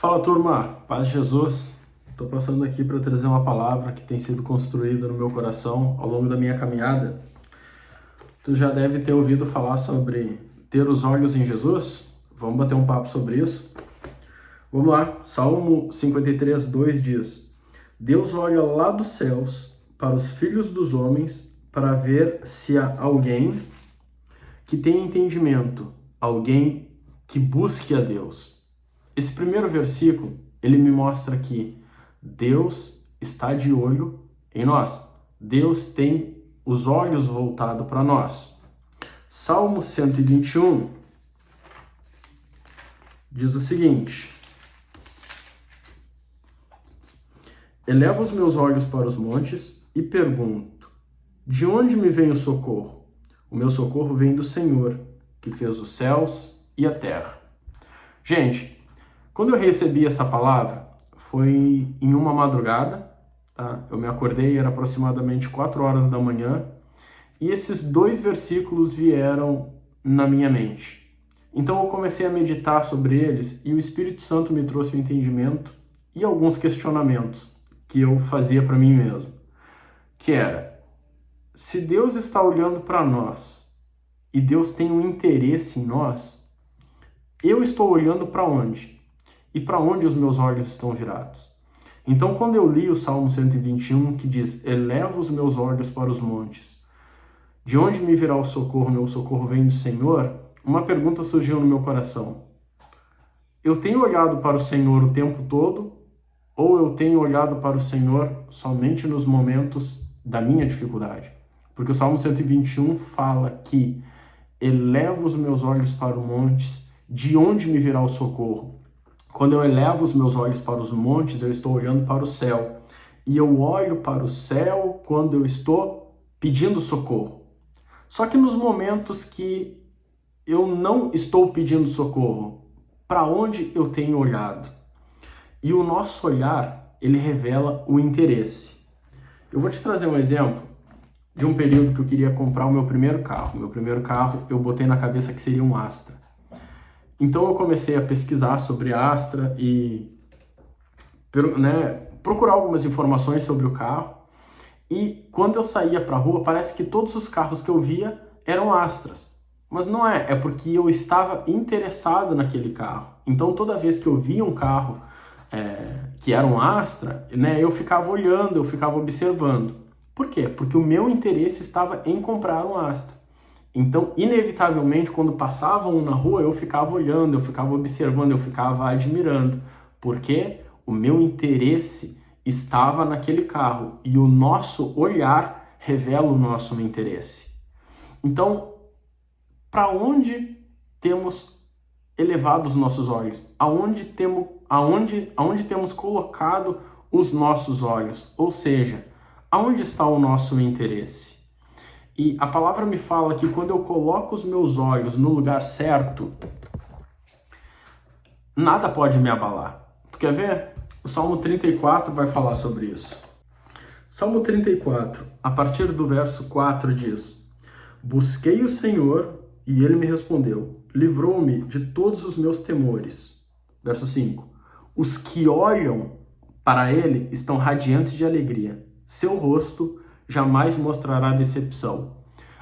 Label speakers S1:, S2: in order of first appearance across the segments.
S1: Fala turma, paz de Jesus. Estou passando aqui para trazer uma palavra que tem sido construída no meu coração ao longo da minha caminhada. Tu já deve ter ouvido falar sobre ter os olhos em Jesus? Vamos bater um papo sobre isso? Vamos lá, Salmo 53, 2 diz: Deus olha lá dos céus para os filhos dos homens para ver se há alguém que tenha entendimento, alguém que busque a Deus. Esse primeiro versículo, ele me mostra que Deus está de olho em nós. Deus tem os olhos voltados para nós. Salmo 121 diz o seguinte: Elevo os meus olhos para os montes e pergunto: de onde me vem o socorro? O meu socorro vem do Senhor, que fez os céus e a terra. Gente, quando eu recebi essa palavra, foi em uma madrugada, tá? Eu me acordei, era aproximadamente 4 horas da manhã, e esses 2 versículos vieram na minha mente. Então eu comecei a meditar sobre eles, e o Espírito Santo me trouxe o entendimento e alguns questionamentos que eu fazia para mim mesmo. Que era, se Deus está olhando para nós, e Deus tem um interesse em nós, eu estou olhando para onde? E para onde os meus olhos estão virados? Então, quando eu li o Salmo 121, que diz: Elevo os meus olhos para os montes, de onde me virá o socorro? Meu socorro vem do Senhor. Uma pergunta surgiu no meu coração: eu tenho olhado para o Senhor o tempo todo, ou eu tenho olhado para o Senhor somente nos momentos da minha dificuldade? Porque o Salmo 121 fala que elevo os meus olhos para os montes, de onde me virá o socorro? Quando eu elevo os meus olhos para os montes, eu estou olhando para o céu. E eu olho para o céu quando eu estou pedindo socorro. Só que nos momentos que eu não estou pedindo socorro, para onde eu tenho olhado? E o nosso olhar, ele revela o interesse. Eu vou te trazer um exemplo de um período que eu queria comprar o meu primeiro carro. Meu primeiro carro, eu botei na cabeça que seria um Astra. Então eu comecei a pesquisar sobre a Astra e procurar algumas informações sobre o carro. E quando eu saía para a rua, parece que todos os carros que eu via eram Astras. Mas não é porque eu estava interessado naquele carro. Então toda vez que eu via um carro que era um Astra, eu ficava olhando, eu ficava observando. Por quê? Porque o meu interesse estava em comprar um Astra. Então, inevitavelmente, quando passava um na rua, eu ficava olhando, eu ficava observando, eu ficava admirando. Porque o meu interesse estava naquele carro. E o nosso olhar revela o nosso interesse. Então, para onde temos elevado os nossos olhos? Aonde temos colocado os nossos olhos? Ou seja, aonde está o nosso interesse? E a palavra me fala que quando eu coloco os meus olhos no lugar certo, nada pode me abalar. Tu quer ver? O Salmo 34 vai falar sobre isso. Salmo 34, a partir do verso 4 diz: Busquei o Senhor e ele me respondeu, livrou-me de todos os meus temores. Verso 5, os que olham para ele estão radiantes de alegria, seu rosto jamais mostrará decepção.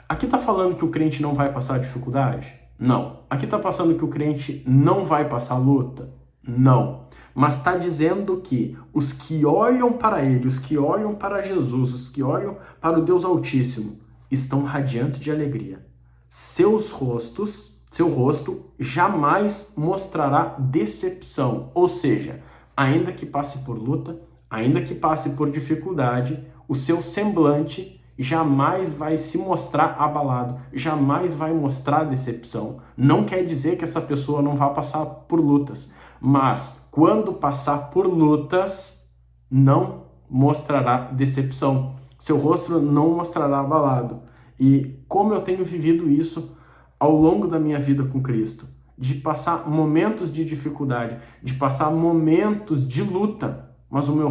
S1: Aqui está falando que o crente não vai passar dificuldade? Não. Aqui está passando que o crente não vai passar luta? Não. Mas está dizendo que os que olham para ele, os que olham para Jesus, os que olham para o Deus Altíssimo, estão radiantes de alegria. Seu rosto jamais mostrará decepção. Ou seja, ainda que passe por luta, ainda que passe por dificuldade, o seu semblante jamais vai se mostrar abalado, jamais vai mostrar decepção. Não quer dizer que essa pessoa não vá passar por lutas, mas quando passar por lutas, não mostrará decepção. Seu rosto não mostrará abalado. E como eu tenho vivido isso ao longo da minha vida com Cristo, de passar momentos de dificuldade, de passar momentos de luta, mas o meu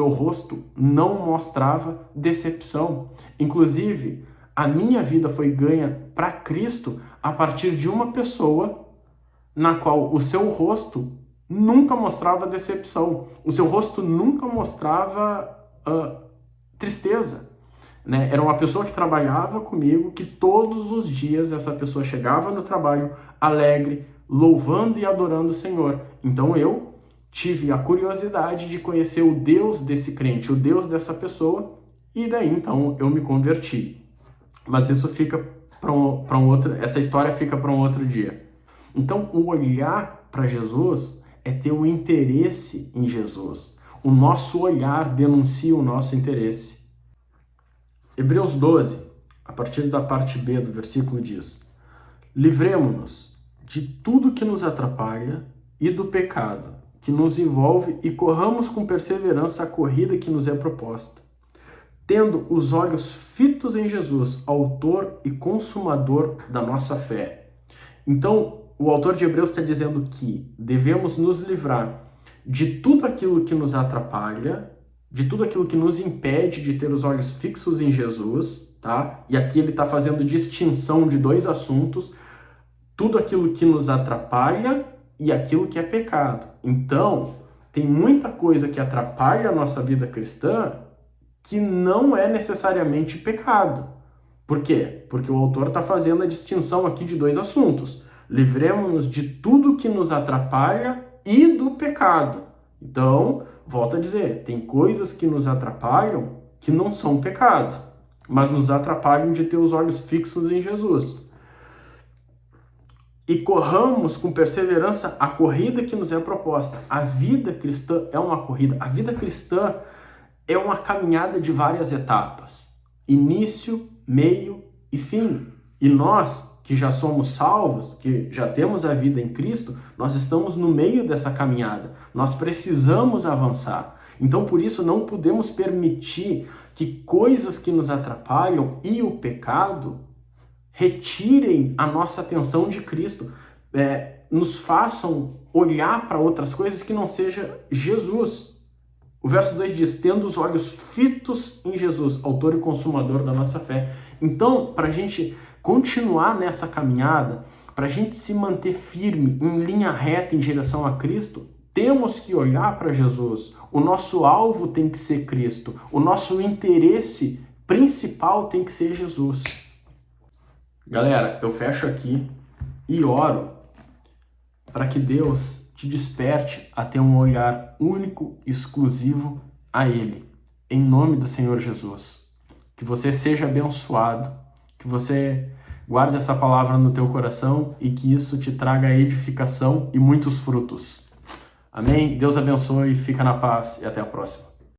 S1: rosto não mostrava decepção. Inclusive, a minha vida foi ganha para Cristo a partir de uma pessoa na qual o seu rosto nunca mostrava decepção, o seu rosto nunca mostrava tristeza. Né? Era uma pessoa que trabalhava comigo, que todos os dias essa pessoa chegava no trabalho alegre, louvando e adorando o Senhor. Então eu tive a curiosidade de conhecer o Deus desse crente, o Deus dessa pessoa, e daí então eu me converti. Mas isso fica para um outro, essa história fica para um outro dia. Então o olhar para Jesus é ter o interesse em Jesus. O nosso olhar denuncia o nosso interesse. Hebreus 12, a partir da parte B do versículo diz: livremo-nos de tudo que nos atrapalha e do pecado que nos envolve e corramos com perseverança a corrida que nos é proposta, tendo os olhos fitos em Jesus, autor e consumador da nossa fé. Então, o autor de Hebreus está dizendo que devemos nos livrar de tudo aquilo que nos atrapalha, de tudo aquilo que nos impede de ter os olhos fixos em Jesus, tá? E aqui ele está fazendo distinção de dois assuntos: tudo aquilo que nos atrapalha e aquilo que é pecado. Então, tem muita coisa que atrapalha a nossa vida cristã que não é necessariamente pecado. Por quê? Porque o autor está fazendo a distinção aqui de dois assuntos. Livremos-nos de tudo que nos atrapalha e do pecado. Então, volto a dizer, tem coisas que nos atrapalham que não são pecado, mas nos atrapalham de ter os olhos fixos em Jesus. E corramos com perseverança a corrida que nos é proposta. A vida cristã é uma corrida. A vida cristã é uma caminhada de várias etapas. Início, meio e fim. E nós, que já somos salvos, que já temos a vida em Cristo, nós estamos no meio dessa caminhada. Nós precisamos avançar. Então, por isso, não podemos permitir que coisas que nos atrapalham e o pecado retirem a nossa atenção de Cristo, nos façam olhar para outras coisas que não seja Jesus. O verso 2 diz: tendo os olhos fitos em Jesus, autor e consumador da nossa fé. Então, para a gente continuar nessa caminhada, para a gente se manter firme, em linha reta em direção a Cristo, temos que olhar para Jesus. O nosso alvo tem que ser Cristo. O nosso interesse principal tem que ser Jesus. Galera, eu fecho aqui e oro para que Deus te desperte a ter um olhar único, exclusivo a Ele. Em nome do Senhor Jesus. Que você seja abençoado, que você guarde essa palavra no teu coração e que isso te traga edificação e muitos frutos. Amém? Deus abençoe, fica na paz e até a próxima.